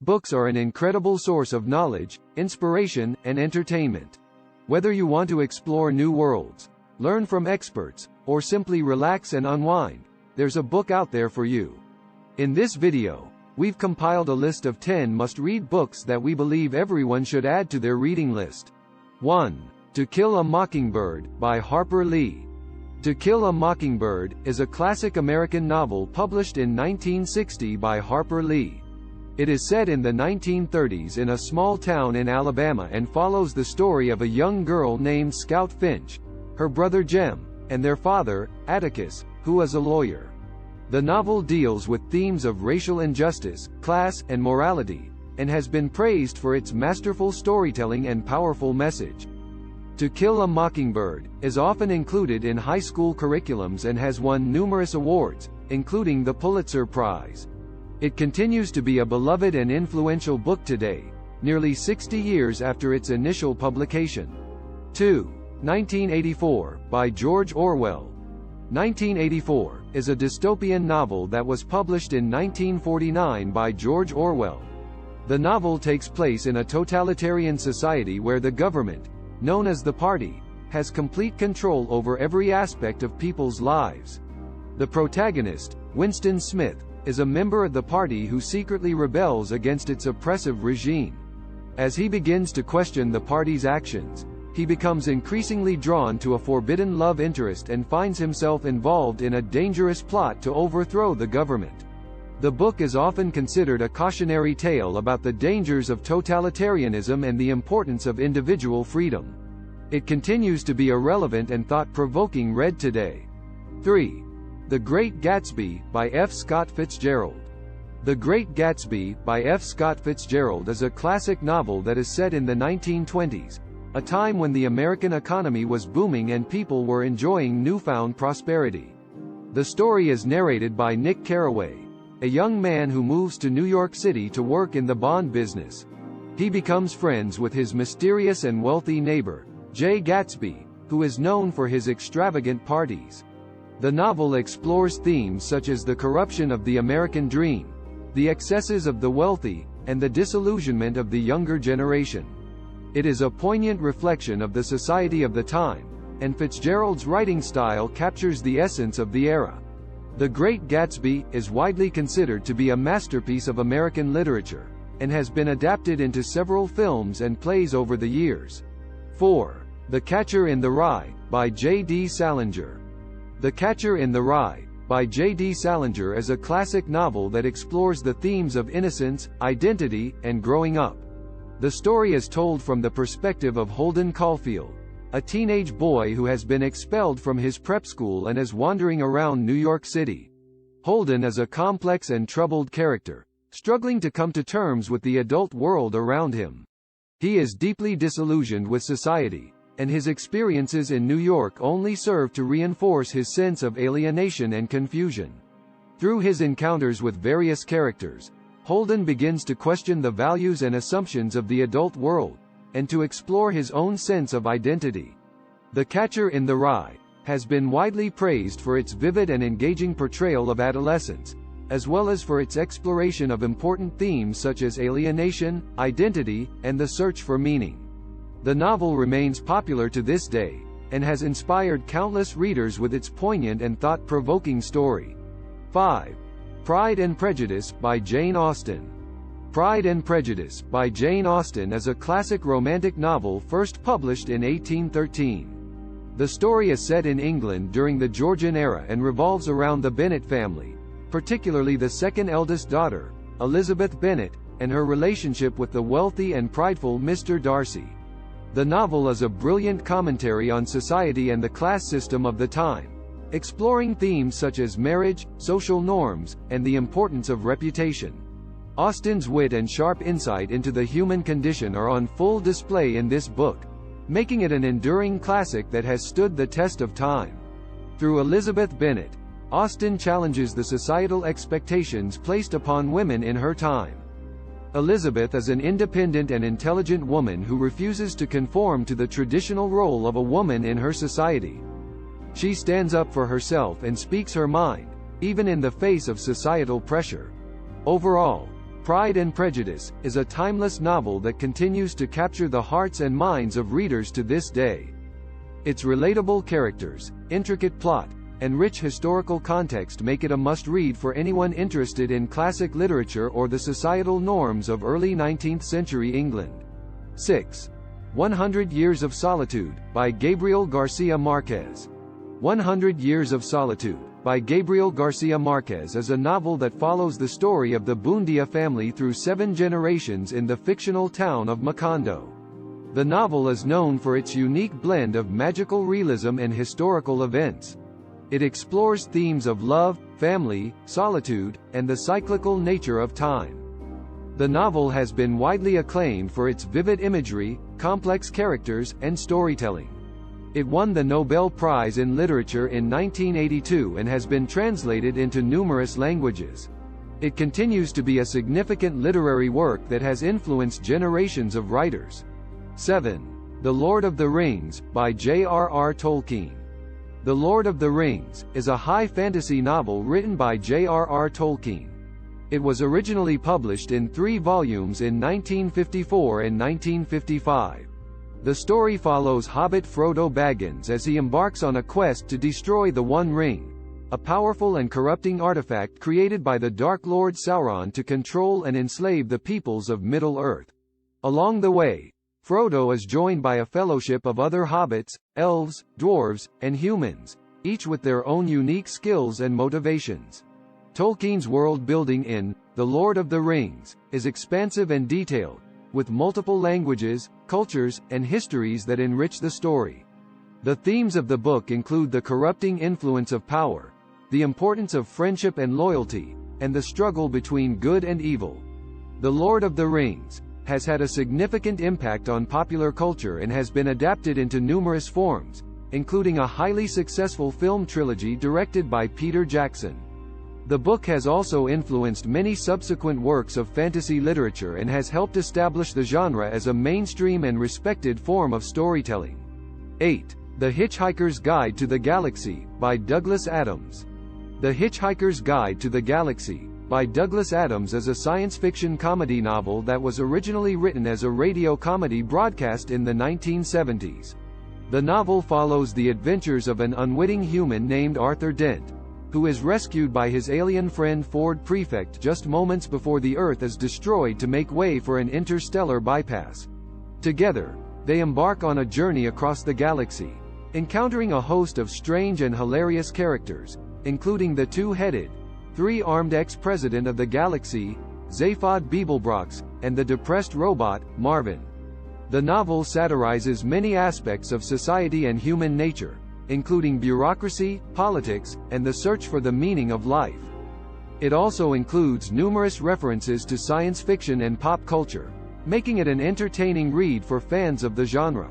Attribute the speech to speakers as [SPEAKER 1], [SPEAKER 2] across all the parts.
[SPEAKER 1] Books are an incredible source of knowledge, inspiration, and entertainment. Whether you want to explore new worlds, learn from experts, or simply relax and unwind, there's a book out there for you. In this video, we've compiled a list of 10 must-read books that we believe everyone should add to their reading list. 1. To Kill a Mockingbird, by Harper Lee. To Kill a Mockingbird is a classic American novel published in 1960 by Harper Lee. It is set in the 1930s in a small town in Alabama and follows the story of a young girl named Scout Finch, her brother Jem, and their father, Atticus, who is a lawyer. The novel deals with themes of racial injustice, class, and morality, and has been praised for its masterful storytelling and powerful message. To Kill a Mockingbird is often included in high school curriculums and has won numerous awards, including the Pulitzer Prize. It continues to be a beloved and influential book today, nearly 60 years after its initial publication. 2. 1984, by George Orwell. 1984 is a dystopian novel that was published in 1949 by George Orwell. The novel takes place in a totalitarian society where the government, known as the Party, has complete control over every aspect of people's lives. The protagonist, Winston Smith, is a member of the Party who secretly rebels against its oppressive regime. As he begins to question the Party's actions, he becomes increasingly drawn to a forbidden love interest and finds himself involved in a dangerous plot to overthrow the government. The book is often considered a cautionary tale about the dangers of totalitarianism and the importance of individual freedom. It continues to be a relevant and thought-provoking read today. 3. The Great Gatsby, by F. Scott Fitzgerald. The Great Gatsby, by F. Scott Fitzgerald is a classic novel that is set in the 1920s, a time when the American economy was booming and people were enjoying newfound prosperity. The story is narrated by Nick Carraway, a young man who moves to New York City to work in the bond business. He becomes friends with his mysterious and wealthy neighbor, Jay Gatsby, who is known for his extravagant parties. The novel explores themes such as the corruption of the American dream, the excesses of the wealthy, and the disillusionment of the younger generation. It is a poignant reflection of the society of the time, and Fitzgerald's writing style captures the essence of the era. The Great Gatsby is widely considered to be a masterpiece of American literature, and has been adapted into several films and plays over the years. 4. The Catcher in the Rye, by J.D. Salinger. The Catcher in the Rye, by J.D. Salinger is a classic novel that explores the themes of innocence, identity, and growing up. The story is told from the perspective of Holden Caulfield, a teenage boy who has been expelled from his prep school and is wandering around New York City. Holden is a complex and troubled character, struggling to come to terms with the adult world around him. He is deeply disillusioned with society, and his experiences in New York only serve to reinforce his sense of alienation and confusion. Through his encounters with various characters, Holden begins to question the values and assumptions of the adult world, and to explore his own sense of identity. The Catcher in the Rye has been widely praised for its vivid and engaging portrayal of adolescence, as well as for its exploration of important themes such as alienation, identity, and the search for meaning. The novel remains popular to this day, and has inspired countless readers with its poignant and thought-provoking story. 5. Pride and Prejudice, by Jane Austen. Pride and Prejudice, by Jane Austen is a classic romantic novel first published in 1813. The story is set in England during the Georgian era and revolves around the Bennet family, particularly the second eldest daughter, Elizabeth Bennet, and her relationship with the wealthy and prideful Mr. Darcy. The novel is a brilliant commentary on society and the class system of the time, exploring themes such as marriage, social norms, and the importance of reputation. Austen's wit and sharp insight into the human condition are on full display in this book, making it an enduring classic that has stood the test of time. Through Elizabeth Bennet, Austen challenges the societal expectations placed upon women in her time. Elizabeth is an independent and intelligent woman who refuses to conform to the traditional role of a woman in her society. She stands up for herself and speaks her mind, even in the face of societal pressure. Overall, Pride and Prejudice, is a timeless novel that continues to capture the hearts and minds of readers to this day. Its relatable characters, intricate plot, and rich historical context make it a must-read for anyone interested in classic literature or the societal norms of early 19th century England. 6. 100 Years of Solitude, by Gabriel Garcia Marquez. 100 Years of Solitude, by Gabriel Garcia Marquez is a novel that follows the story of the Buendia family through 7 generations in the fictional town of Macondo. The novel is known for its unique blend of magical realism and historical events. It explores themes of love, family, solitude, and the cyclical nature of time. The novel has been widely acclaimed for its vivid imagery, complex characters, and storytelling. It won the Nobel Prize in Literature in 1982 and has been translated into numerous languages. It continues to be a significant literary work that has influenced generations of writers. 7. The Lord of the Rings, by J.R.R. Tolkien. The Lord of the Rings is a high fantasy novel written by J.R.R. Tolkien. It was originally published in 3 volumes in 1954 and 1955. The story follows Hobbit Frodo Baggins as he embarks on a quest to destroy the One Ring, a powerful and corrupting artifact created by the Dark Lord Sauron to control and enslave the peoples of Middle-earth. Along the way, Frodo is joined by a fellowship of other hobbits, elves, dwarves, and humans, each with their own unique skills and motivations. Tolkien's world-building in The Lord of the Rings is expansive and detailed, with multiple languages, cultures, and histories that enrich the story. The themes of the book include the corrupting influence of power, the importance of friendship and loyalty, and the struggle between good and evil. The Lord of the Rings has had a significant impact on popular culture and has been adapted into numerous forms, including a highly successful film trilogy directed by Peter Jackson. The book has also influenced many subsequent works of fantasy literature and has helped establish the genre as a mainstream and respected form of storytelling. 8. The Hitchhiker's Guide to the Galaxy, by Douglas Adams. The Hitchhiker's Guide to the Galaxy, by Douglas Adams is a science fiction comedy novel that was originally written as a radio comedy broadcast in the 1970s. The novel follows the adventures of an unwitting human named Arthur Dent, who is rescued by his alien friend Ford Prefect just moments before the Earth is destroyed to make way for an interstellar bypass. Together, they embark on a journey across the galaxy, encountering a host of strange and hilarious characters, including the two-headed, 3-armed ex-president of the galaxy, Zaphod Beeblebrox, and the depressed robot, Marvin. The novel satirizes many aspects of society and human nature, including bureaucracy, politics, and the search for the meaning of life. It also includes numerous references to science fiction and pop culture, making it an entertaining read for fans of the genre.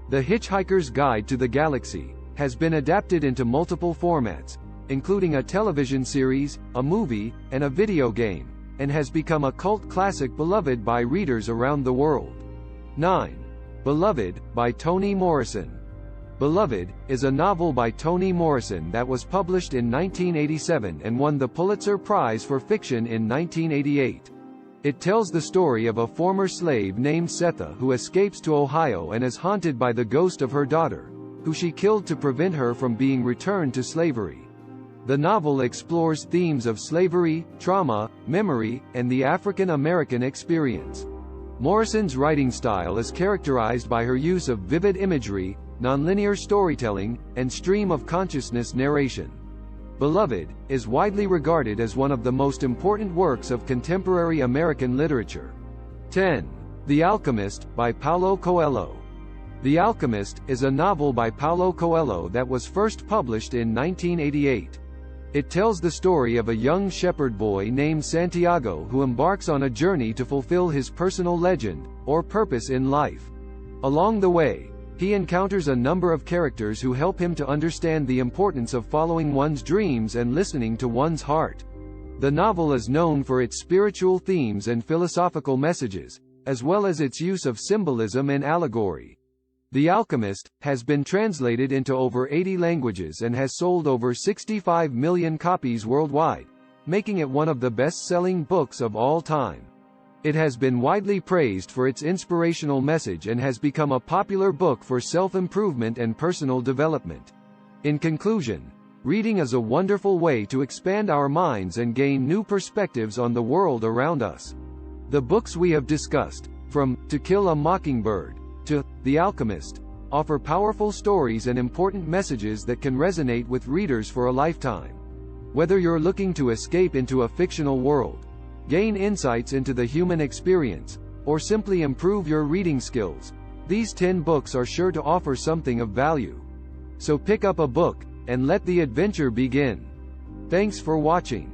[SPEAKER 1] The Hitchhiker's Guide to the Galaxy has been adapted into multiple formats, including a television series, a movie, and a video game, and has become a cult classic beloved by readers around the world. 9. Beloved, by Toni Morrison. Beloved is a novel by Toni Morrison that was published in 1987 and won the Pulitzer Prize for Fiction in 1988. It tells the story of a former slave named Setha who escapes to Ohio and is haunted by the ghost of her daughter, who she killed to prevent her from being returned to slavery. The novel explores themes of slavery, trauma, memory, and the African American experience. Morrison's writing style is characterized by her use of vivid imagery, nonlinear storytelling, and stream-of-consciousness narration. Beloved is widely regarded as one of the most important works of contemporary American literature. 10. The Alchemist, by Paulo Coelho. The Alchemist is a novel by Paulo Coelho that was first published in 1988. It tells the story of a young shepherd boy named Santiago who embarks on a journey to fulfill his personal legend, or purpose in life. Along the way, he encounters a number of characters who help him to understand the importance of following one's dreams and listening to one's heart. The novel is known for its spiritual themes and philosophical messages, as well as its use of symbolism and allegory. The Alchemist has been translated into over 80 languages and has sold over 65 million copies worldwide, making it one of the best-selling books of all time. It has been widely praised for its inspirational message and has become a popular book for self-improvement and personal development. In conclusion, reading is a wonderful way to expand our minds and gain new perspectives on the world around us. The books we have discussed, from To Kill a Mockingbird to The Alchemist, offer powerful stories and important messages that can resonate with readers for a lifetime. Whether you're looking to escape into a fictional world, gain insights into the human experience, or simply improve your reading skills, these 10 books are sure to offer something of value. So pick up a book, and let the adventure begin. Thanks for watching.